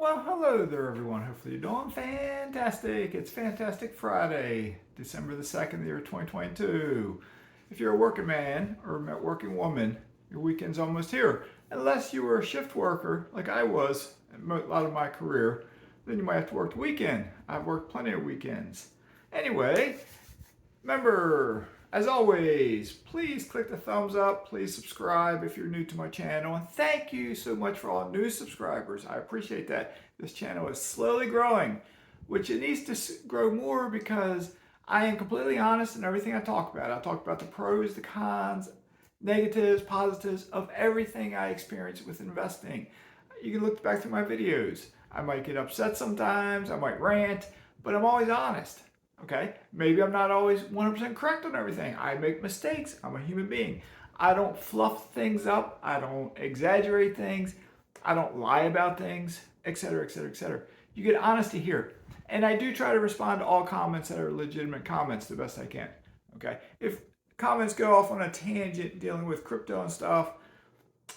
Well, hello there, everyone. Hopefully you're doing fantastic. It's Fantastic Friday, December the 2nd, the year 2022. If you're a working man or a working woman, your weekend's almost here. Unless you were a shift worker like I was a lot of my career, then you might have to work the weekend. I've worked plenty of weekends. Anyway, remember, as always, please click the thumbs up. Please subscribe if you're new to my channel. And thank you so much for all new subscribers. I appreciate that. This channel is slowly growing, which it needs to grow more because I am completely honest in everything I talk about. I talk about the pros, the cons, negatives, positives of everything I experience with investing. You can look back through my videos. I might get upset sometimes. I might rant, but I'm always honest. Okay, maybe I'm not always 100% correct on everything. I make mistakes. I'm a human being. I don't fluff things up. I don't exaggerate things. I don't lie about things, etc., etc., etc. You get honesty here. And I do try to respond to all comments that are legitimate comments the best I can. Okay, if comments go off on a tangent dealing with crypto and stuff,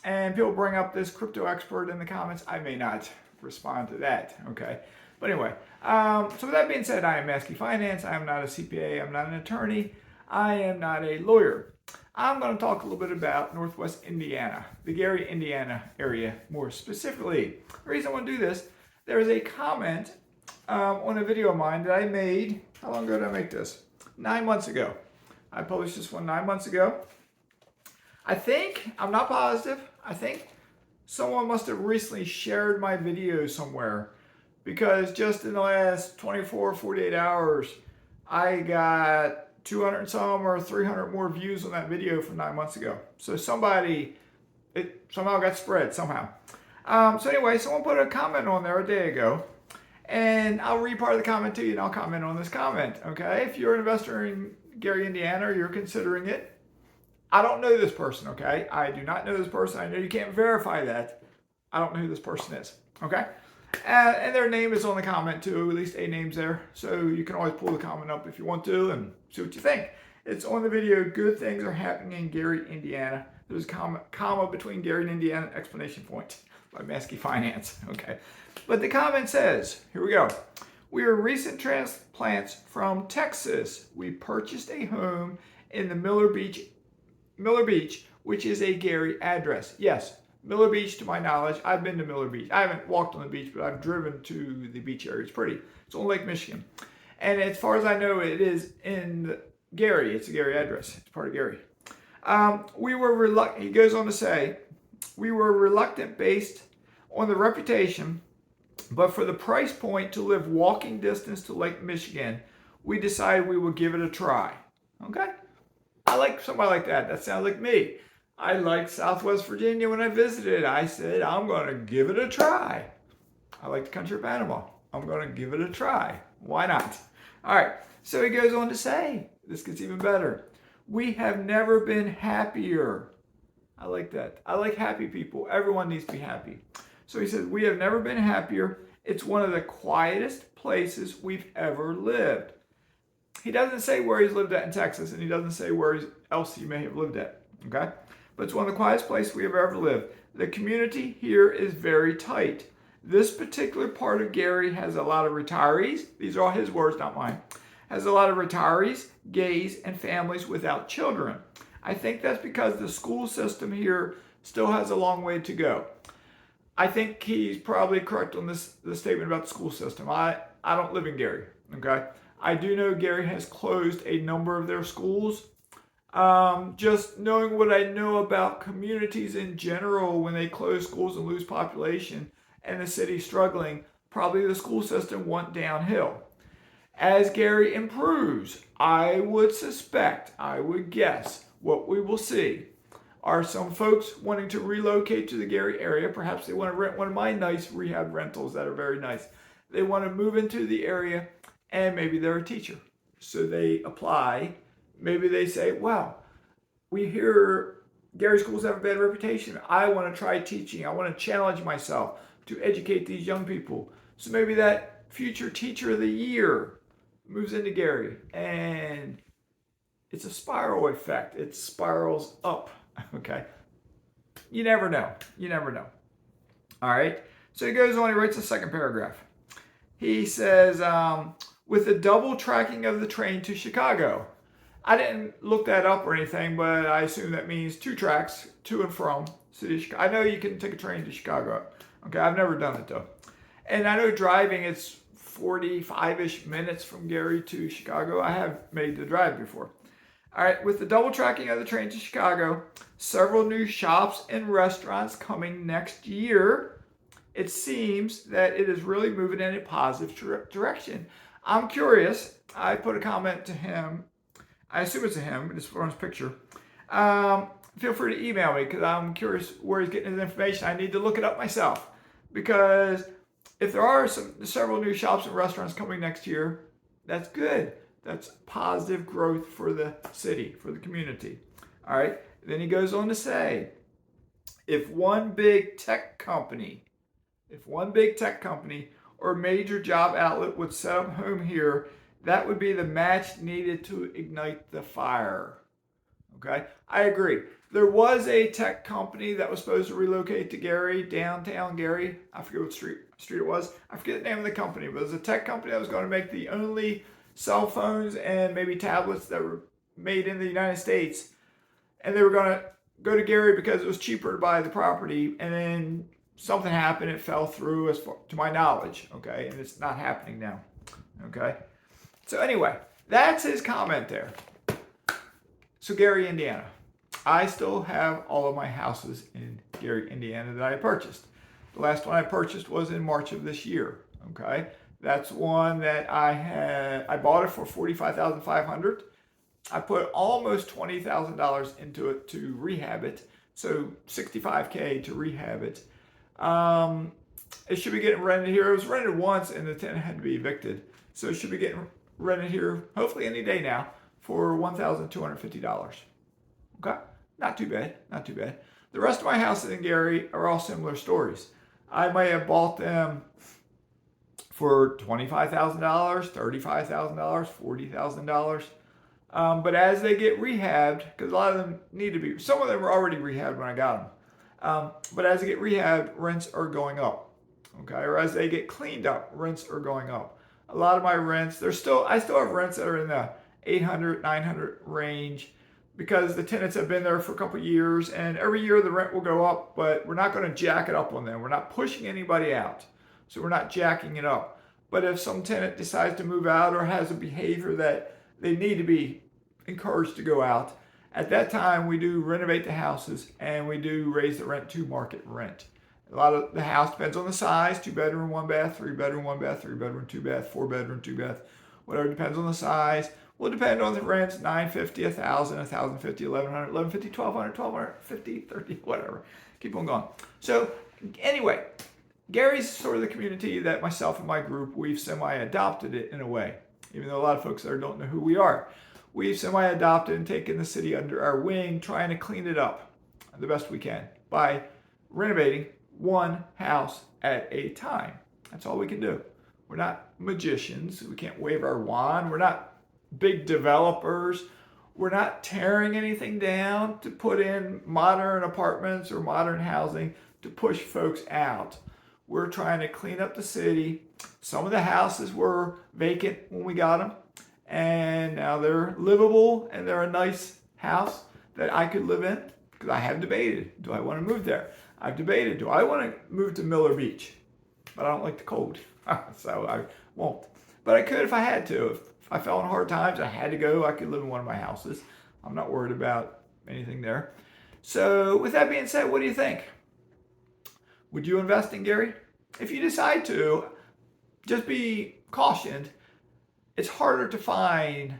and people bring up this crypto expert in the comments, I may not respond to that. Okay. But anyway, so with that being said, I am Mazske Finance. I am not a CPA. I'm not an attorney. I am not a lawyer. I'm going to talk a little bit about Northwest Indiana, the Gary, Indiana area more specifically. The reason I want to do this, there is a comment on a video of mine that I made. How long ago did I make this? 9 months ago. I published this one 9 months ago. I think, I'm not positive, I think someone must have recently shared my video somewhere. Because just in the last 24, 48 hours, I got 200 and some or 300 more views on that video from 9 months ago. So it somehow got spread somehow. So anyway, someone put a comment on there a day ago. And I'll read part of the comment to you and I'll comment on this comment. Okay, if you're an investor in Gary, Indiana, or you're considering it, I don't know this person, okay? I do not know this person. I know you can't verify that. I don't know who this person is, okay? And their name is on the comment too, at least a name's there. So you can always pull the comment up if you want to and see what you think. It's on the video, good things are happening in Gary, Indiana. There's a comma between Gary and Indiana, exclamation point, by Mazske Finance, okay? But the comment says, here we go. We are recent transplants from Texas. We purchased a home in the Miller Beach, which is a Gary address. Yes. Miller Beach, to my knowledge, I've been to Miller Beach. I haven't walked on the beach, but I've driven to the beach area. It's pretty. It's on Lake Michigan. And as far as I know, it is in Gary. It's a Gary address. It's part of Gary. We were reluctant, he goes on to say, we were reluctant based on the reputation, but for the price point to live walking distance to Lake Michigan, we decided we would give it a try. Okay? I like somebody like that. That sounds like me. I liked Southwest Virginia when I visited. I said, I'm going to give it a try. I like the country of Panama. I'm going to give it a try. Why not? All right. So he goes on to say, this gets even better. We have never been happier. I like that. I like happy people. Everyone needs to be happy. So he says, we have never been happier. It's one of the quietest places we've ever lived. He doesn't say where he's lived at in Texas, and he doesn't say where else he may have lived at. Okay? But it's one of the quietest places we have ever lived. The community here is very tight. This particular part of Gary has a lot of retirees. These are all his words, not mine. Has a lot of retirees, gays, and families without children. I think that's because the school system here still has a long way to go. I think he's probably correct on the statement about the school system. I don't live in Gary, okay? I do know Gary has closed a number of their schools. Just knowing what I know about communities in general when they close schools and lose population and the city struggling, probably the school system went downhill. As Gary improves, I would suspect, I would guess, what we will see are some folks wanting to relocate to the Gary area. Perhaps they want to rent one of my nice rehab rentals that are very nice. They want to move into the area and maybe they're a teacher. So they apply. Maybe they say, well, we hear Gary schools have a bad reputation. I want to try teaching. I want to challenge myself to educate these young people. So maybe that future teacher of the year moves into Gary. And it's a spiral effect. It spirals up, okay? You never know. You never know. All right? So he goes on, he writes a second paragraph. He says, with the double tracking of the train to Chicago. I didn't look that up or anything, but I assume that means 2 tracks to and from city of Chicago. I know you can take a train to Chicago. Okay, I've never done it though. And I know driving, it's 45-ish minutes from Gary to Chicago. I have made the drive before. All right, with the double tracking of the train to Chicago, several new shops and restaurants coming next year, it seems that it is really moving in a positive direction. I'm curious. I put a comment to him. I assume it's a him. It's on his picture. Feel free to email me because I'm curious where he's getting his information. I need to look it up myself because if there are several new shops and restaurants coming next year, that's good. That's positive growth for the city, for the community. All right. Then he goes on to say, if one big tech company or major job outlet would set up home here, that would be the match needed to ignite the fire. Okay, I agree. There was a tech company that was supposed to relocate to Gary, downtown Gary. I forget what street it was. I forget the name of the company, but it was a tech company that was going to make the only cell phones and maybe tablets that were made in the United States. And they were going to go to Gary because it was cheaper to buy the property. And then something happened. It fell through, as far, to my knowledge. Okay, and it's not happening now. Okay. So anyway, that's his comment there. So Gary, Indiana. I still have all of my houses in Gary, Indiana that I purchased. The last one I purchased was in March of this year. Okay. That's one that I bought it for $45,500. I put almost $20,000 into it to rehab it. So $65K to rehab it. It should be getting rented here. It was rented once and the tenant had to be evicted. So it should be getting rented here hopefully any day now for $1,250. Okay, not too bad, not too bad. The rest of my houses in Gary are all similar stories. I might have bought them for $25,000, $35,000, $40,000. But as they get rehabbed, because a lot of them need to be, some of them were already rehabbed when I got them. But as they get rehabbed, rents are going up. Okay, or as they get cleaned up, rents are going up. A lot of my rents, I still have rents that are in the 800, 900 range because the tenants have been there for a couple of years and every year the rent will go up, but we're not going to jack it up on them. We're not pushing anybody out. So we're not jacking it up. But if some tenant decides to move out or has a behavior that they need to be encouraged to go out, at that time we do renovate the houses and we do raise the rent to market rent. A lot of the house depends on the size, 2 bedroom, 1 bath, 3 bedroom, 1 bath, 3 bedroom, 2 bath, 4 bedroom, 2 bath, whatever, depends on the size. Will depend on the rents, $950, $1,000, $1,050, $1,100, $1,150, $1,200, $1,250, $30, whatever. Keep on going. So anyway, Gary's sort of the community that myself and my group, we've semi-adopted it in a way. Even though a lot of folks there don't know who we are. We've semi-adopted and taken the city under our wing, trying to clean it up the best we can by renovating one house at a time. That's all we can do. We're not magicians. We can't wave our wand. We're not big developers. We're not tearing anything down to put in modern apartments or modern housing to push folks out. We're trying to clean up the city. Some of the houses were vacant when we got them, and now they're livable and they're a nice house that I could live in because I have debated, do I want to move there? I've debated, do I want to move to Miller Beach? But I don't like the cold, so I won't. But I could if I had to. If I fell in hard times, I had to go, I could live in one of my houses. I'm not worried about anything there. So with that being said, what do you think? Would you invest in Gary? If you decide to, just be cautioned. It's harder to find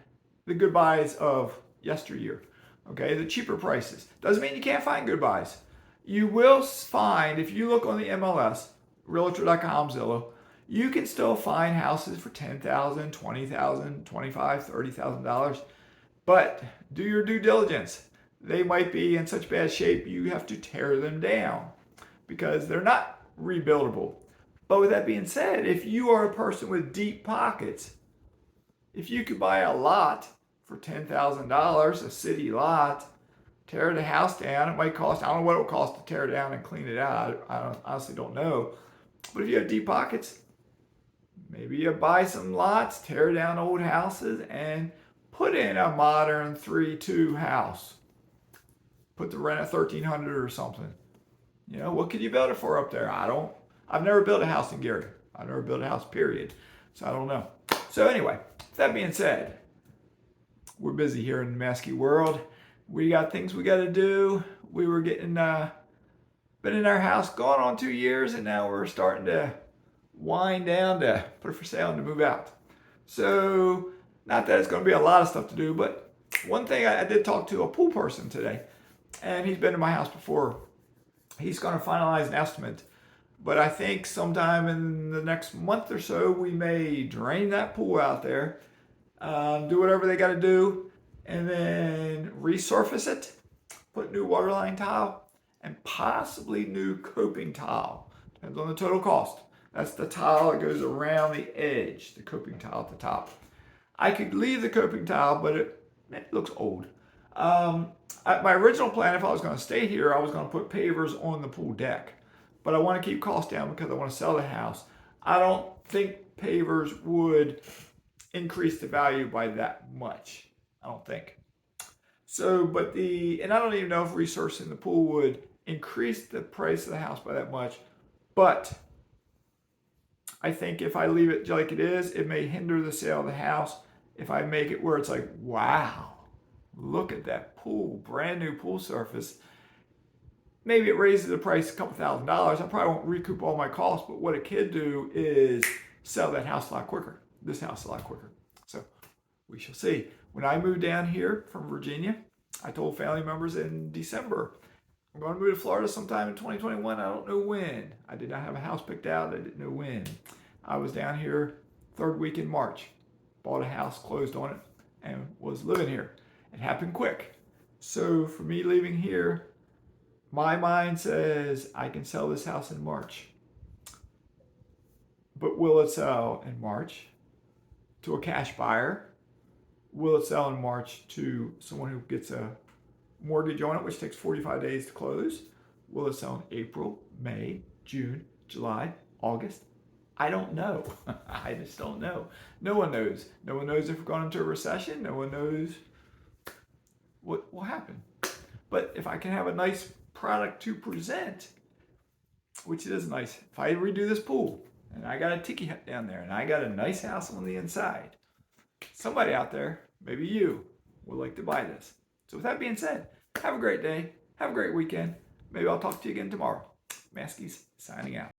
the good buys of yesteryear. Okay, the cheaper prices. Doesn't mean you can't find good buys. You will find, if you look on the MLS, Realtor.com, Zillow, you can still find houses for $10,000, $20,000, $25,000, $30,000. But do your due diligence. They might be in such bad shape you have to tear them down because they're not rebuildable. But with that being said, if you are a person with deep pockets, if you could buy a lot for $10,000, a city lot, tear the house down, it might cost, I don't know what it will cost to tear it down and clean it out. I honestly don't know. But if you have deep pockets, maybe you buy some lots, tear down old houses, and put in a modern 3-2 house. Put the rent at $1,300 or something. You know, what could you build it for up there? I've never built a house in Gary. I've never built a house, period. So I don't know. So anyway, that being said, we're busy here in the mazske world. We got things we got to do. We were getting, been in our house going on 2 years, and now we're starting to wind down to put it for sale and to move out. So, not that it's going to be a lot of stuff to do, but one thing I did talk to a pool person today, and he's been to my house before. He's going to finalize an estimate, but I think sometime in the next month or so, we may drain that pool out there, do whatever they got to do, and then resurface it, put new waterline tile, and possibly new coping tile. Depends on the total cost. That's the tile that goes around the edge, the coping tile at the top. I could leave the coping tile, but it looks old. My original plan, if I was going to stay here, I was going to put pavers on the pool deck. But I want to keep costs down because I want to sell the house. I don't think pavers would increase the value by that much. I don't think. So, and I don't even know if resourcing the pool would increase the price of the house by that much. But I think if I leave it like it is, it may hinder the sale of the house. If I make it where it's like, wow, look at that pool, brand new pool surface. Maybe it raises the price a couple $1,000s. I probably won't recoup all my costs, but what it could do is sell that house a lot quicker, this house a lot quicker. So we shall see. When I moved down here from Virginia, I told family members in December, I'm going to move to Florida sometime in 2021. I don't know when. I did not have a house picked out. I didn't know when. I was down here third week in March, bought a house, closed on it, and was living here. It happened quick. So for me leaving here, my mind says I can sell this house in March. But will it sell in March to a cash buyer? Will it sell in March to someone who gets a mortgage on it, which takes 45 days to close? Will it sell in April, May, June, July, August? I don't know. I just don't know. No one knows. No one knows if we're going into a recession. No one knows what will happen. But if I can have a nice product to present, which is nice. If I redo this pool and I got a tiki hut down there and I got a nice house on the inside, somebody out there, maybe you, would like to buy this. So with that being said, have a great day. Have a great weekend. Maybe I'll talk to you again tomorrow. Mazke's signing out.